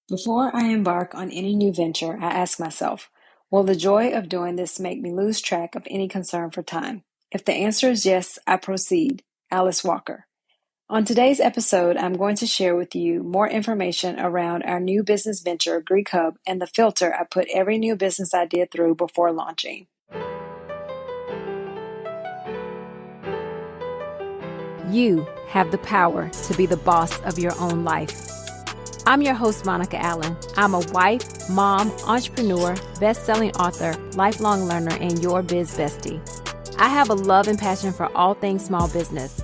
Before I embark on any new venture, I ask myself, will the joy of doing this make me lose track of any concern for time? If the answer is yes, I proceed. Alice Walker. On today's episode, I'm going to share with you more information around our new business venture, Greekhub, and the filter I put every new business idea through before launching. You have the power to be the boss of your own life. I'm your host, Monica Allen. I'm a wife, mom, entrepreneur, best-selling author, lifelong learner, and your biz bestie. I have a love and passion for all things small business.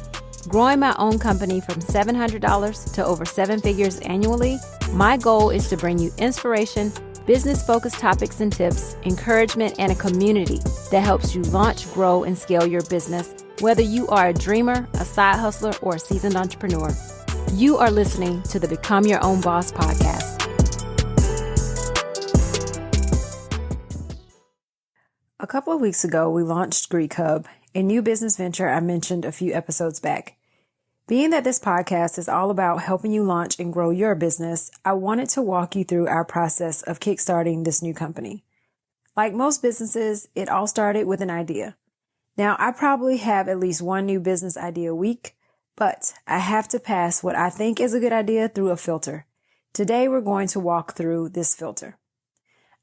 Growing my own company from $700 to over 7 figures annually, my goal is to bring you inspiration, business-focused topics and tips, encouragement, and a community that helps you launch, grow, and scale your business, whether you are a dreamer, a side hustler, or a seasoned entrepreneur. You are listening to the Become Your Own Boss podcast. A couple of weeks ago, we launched Greekhub, a new business venture I mentioned a few episodes back. Being that this podcast is all about helping you launch and grow your business, I wanted to walk you through our process of kickstarting this new company. Like most businesses, it all started with an idea. Now, I probably have at least one new business idea a week, but I have to pass what I think is a good idea through a filter. Today, we're going to walk through this filter.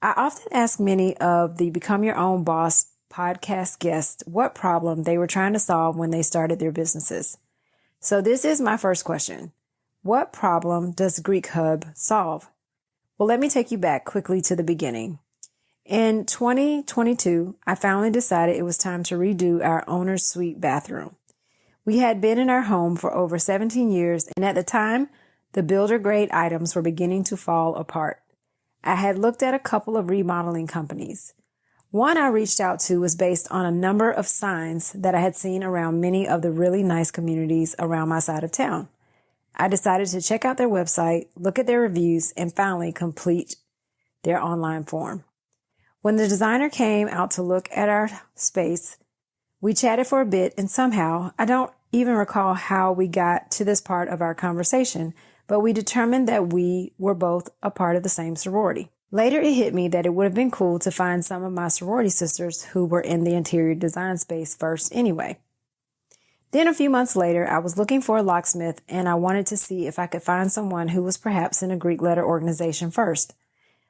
I often ask many of the Become Your Own Boss podcast guests what problem they were trying to solve when they started their businesses. So this is my first question. What problem does Greekhub solve? Well, let me take you back quickly to the beginning. In 2022, I finally decided it was time to redo our owner's suite bathroom. We had been in our home for over 17 years, and at the time, the builder-grade items were beginning to fall apart. I had looked at a couple of remodeling companies. One I reached out to was based on a number of signs that I had seen around many of the really nice communities around my side of town. I decided to check out their website, look at their reviews, and finally complete their online form. When the designer came out to look at our space, we chatted for a bit, and somehow, I don't even recall how we got to this part of our conversation, but we determined that we were both a part of the same sorority. Later, it hit me that it would have been cool to find some of my sorority sisters who were in the interior design space first anyway. Then a few months later, I was looking for a locksmith, and I wanted to see if I could find someone who was perhaps in a Greek letter organization first.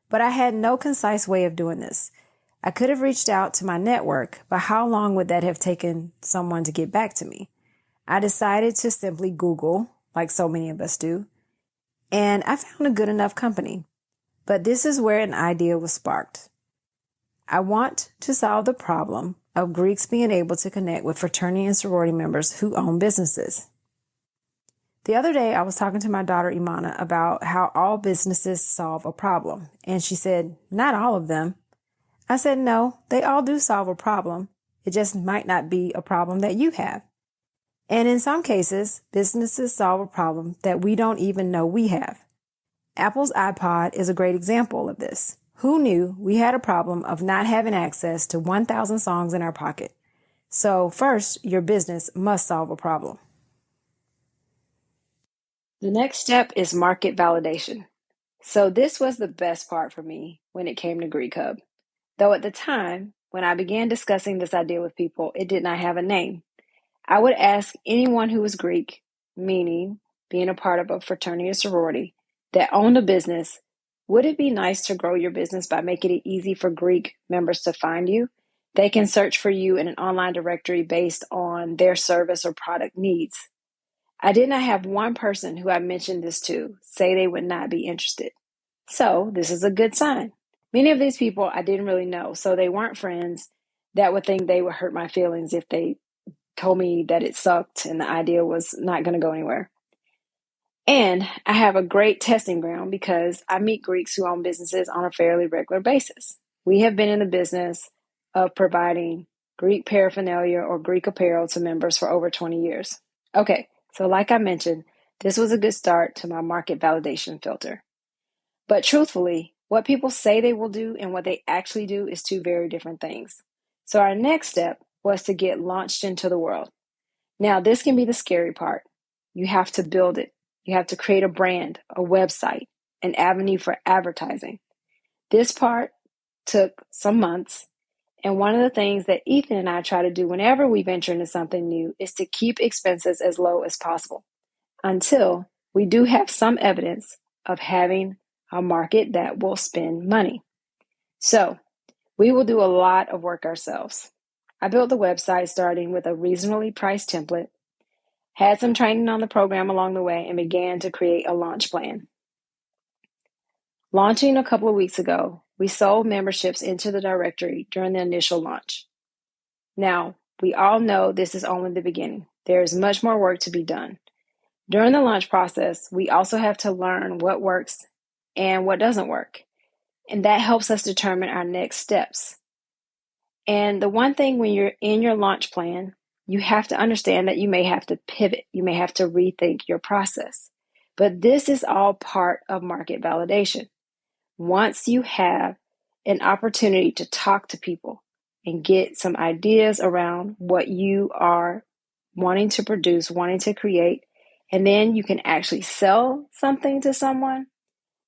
But I had no concise way of doing this. I could have reached out to my network, but how long would that have taken someone to get back to me? I decided to simply Google, like so many of us do, and I found a good enough company. But this is where an idea was sparked. I want to solve the problem of Greeks being able to connect with fraternity and sorority members who own businesses. The other day, I was talking to my daughter Imana about how all businesses solve a problem, and she said, not all of them. I said, no, they all do solve a problem. It just might not be a problem that you have. And in some cases, businesses solve a problem that we don't even know we have. Apple's iPod is a great example of this. Who knew we had a problem of not having access to 1,000 songs in our pocket? So first, your business must solve a problem. The next step is market validation. So this was the best part for me when it came to Greekhub. Though at the time, when I began discussing this idea with people, it did not have a name. I would ask anyone who was Greek, meaning being a part of a fraternity or sorority, that owned a business, would it be nice to grow your business by making it easy for Greek members to find you? They can search for you in an online directory based on their service or product needs. I did not have one person who I mentioned this to say they would not be interested. So this is a good sign. Many of these people I didn't really know, so they weren't friends that would think they would hurt my feelings if they told me that it sucked and the idea was not going to go anywhere. And I have a great testing ground because I meet Greeks who own businesses on a fairly regular basis. We have been in the business of providing Greek paraphernalia or Greek apparel to members for over 20 years. Okay, so like I mentioned, this was a good start to my market validation filter. But truthfully, what people say they will do and what they actually do is two very different things. So our next step was to get launched into the world. Now, this can be the scary part. You have to build it. You have to create a brand, a website. an avenue for advertising. This part took some months. And one of the things that Ethan and I try to do whenever we venture into something new is to keep expenses as low as possible until we do have some evidence of having a market that will spend money. So we will do a lot of work ourselves. I built the website starting with a reasonably priced template, had some training on the program along the way, and began to create a launch plan. Launching a couple of weeks ago, we sold memberships into the directory during the initial launch. Now, we all know this is only the beginning. There is much more work to be done. During the launch process, we also have to learn what works and what doesn't work. And that helps us determine our next steps. And the one thing when you're in your launch plan, you have to understand that you may have to pivot. You may have to rethink your process. But this is all part of market validation. Once you have an opportunity to talk to people and get some ideas around what you are wanting to produce, wanting to create, and then you can actually sell something to someone,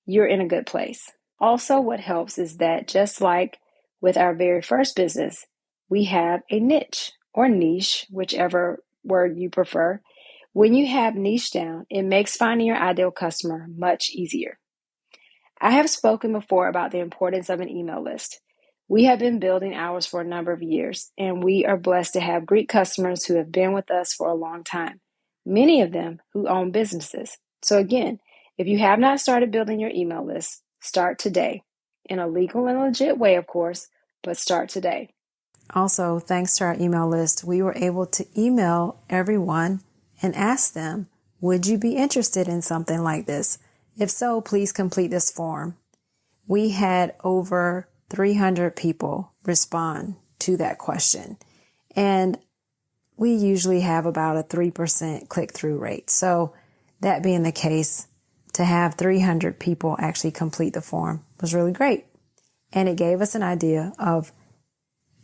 you're in a good place. Also, what helps is that just like with our very first business, we have a niche or niche, whichever word you prefer. When you have niche down, it makes finding your ideal customer much easier. I have spoken before about the importance of an email list. We have been building ours for a number of years, and we are blessed to have Greek customers who have been with us for a long time, many of them who own businesses. So again, if you have not started building your email list, start today. In a legal and legit way, of course, but start today. Also, thanks to our email list, we were able to email everyone and ask them, would you be interested in something like this? If so, please complete this form. We had over 300 people respond to that question. And we usually have about a 3% click-through rate. So that being the case, to have 300 people actually complete the form was really great. And it gave us an idea of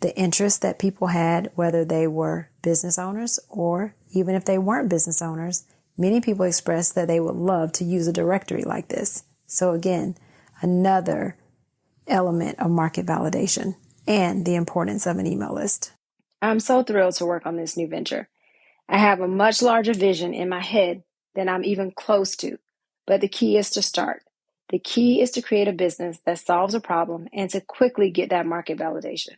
the interest that people had, whether they were business owners or even if they weren't business owners. Many people expressed that they would love to use a directory like this. So again, another element of market validation and the importance of an email list. I'm so thrilled to work on this new venture. I have a much larger vision in my head than I'm even close to, but the key is to start. The key is to create a business that solves a problem and to quickly get that market validation.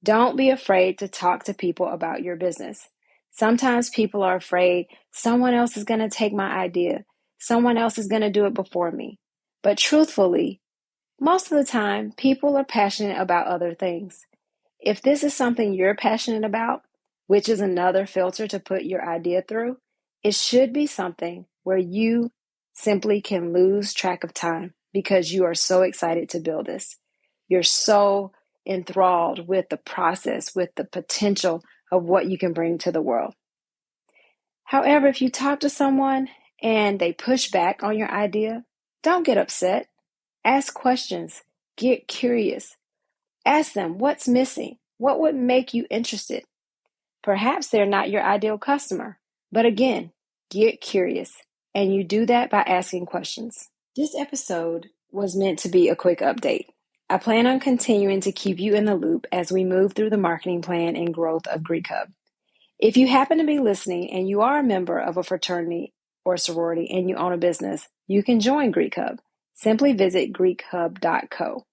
Don't be afraid to talk to people about your business. Sometimes people are afraid someone else is going to take my idea. Someone else is going to do it before me. But truthfully, most of the time, people are passionate about other things. If this is something you're passionate about, which is another filter to put your idea through, it should be something where you simply can lose track of time because you are so excited to build this. You're so enthralled with the process, with the potential of what you can bring to the world. However, if you talk to someone and they push back on your idea, don't get upset. Ask questions. Get curious. Ask them what's missing. What would make you interested? Perhaps they're not your ideal customer, but again, get curious. And you do that by asking questions. This episode was meant to be a quick update. I plan on continuing to keep you in the loop as we move through the marketing plan and growth of Greekhub. If you happen to be listening and you are a member of a fraternity or sorority and you own a business, you can join Greekhub. Simply visit greekhub.co.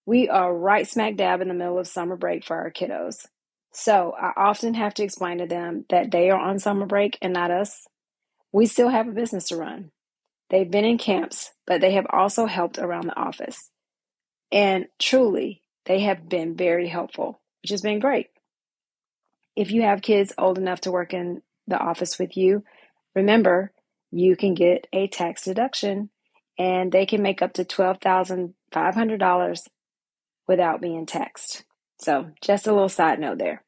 We are right smack dab in the middle of summer break for our kiddos. So I often have to explain to them that they are on summer break and not us. We still have a business to run. They've been in camps, but they have also helped around the office. And truly, they have been very helpful, which has been great. If you have kids old enough to work in the office with you, remember, you can get a tax deduction and they can make up to $12,500 without being taxed. So just a little side note there.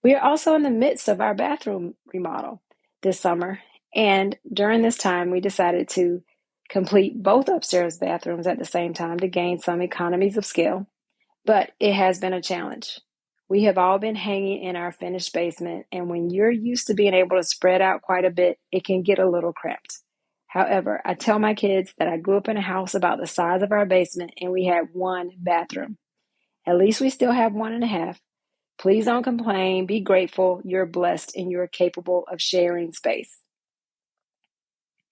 We are also in the midst of our bathroom remodel this summer. And during this time, we decided to complete both upstairs bathrooms at the same time to gain some economies of scale. But it has been a challenge. We have all been hanging in our finished basement. And when you're used to being able to spread out quite a bit, it can get a little cramped. However, I tell my kids that I grew up in a house about the size of our basement and we had one bathroom. At least we still have one and a half. Please don't complain. Be grateful. You're blessed and you're capable of sharing space.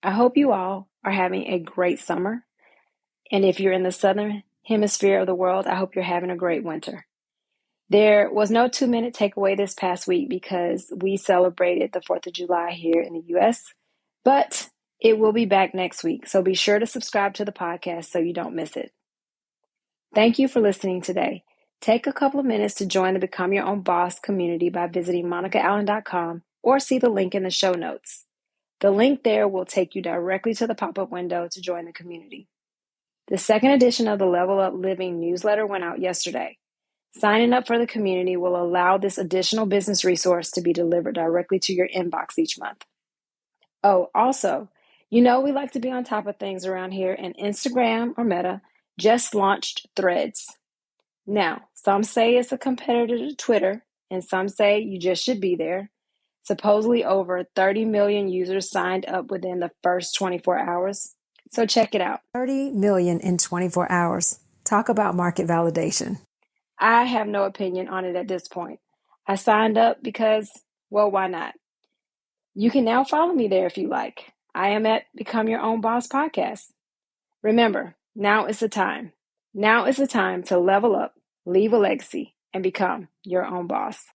I hope you all are having a great summer. And if you're in the southern hemisphere of the world, I hope you're having a great winter. There was no 2-minute takeaway this past week because we celebrated the 4th of July here in the US, but it will be back next week. So be sure to subscribe to the podcast so you don't miss it. Thank you for listening today. Take a couple of minutes to join the Become Your Own Boss community by visiting monicaallen.com or see the link in the show notes. The link there will take you directly to the pop-up window to join the community. The second edition of the Level Up Living newsletter went out yesterday. Signing up for the community will allow this additional business resource to be delivered directly to your inbox each month. Oh, also, we like to be on top of things around here, and Instagram or Meta just launched Threads. Now, some say it's a competitor to Twitter, and some say you just should be there. Supposedly over 30 million users signed up within the first 24 hours. So check it out. 30 million in 24 hours. Talk about market validation. I have no opinion on it at this point. I signed up because, well, why not? You can now follow me there if you like. I am at Become Your Own Boss Podcast. Remember, now is the time. Now is the time to level up, leave a legacy, and become your own boss.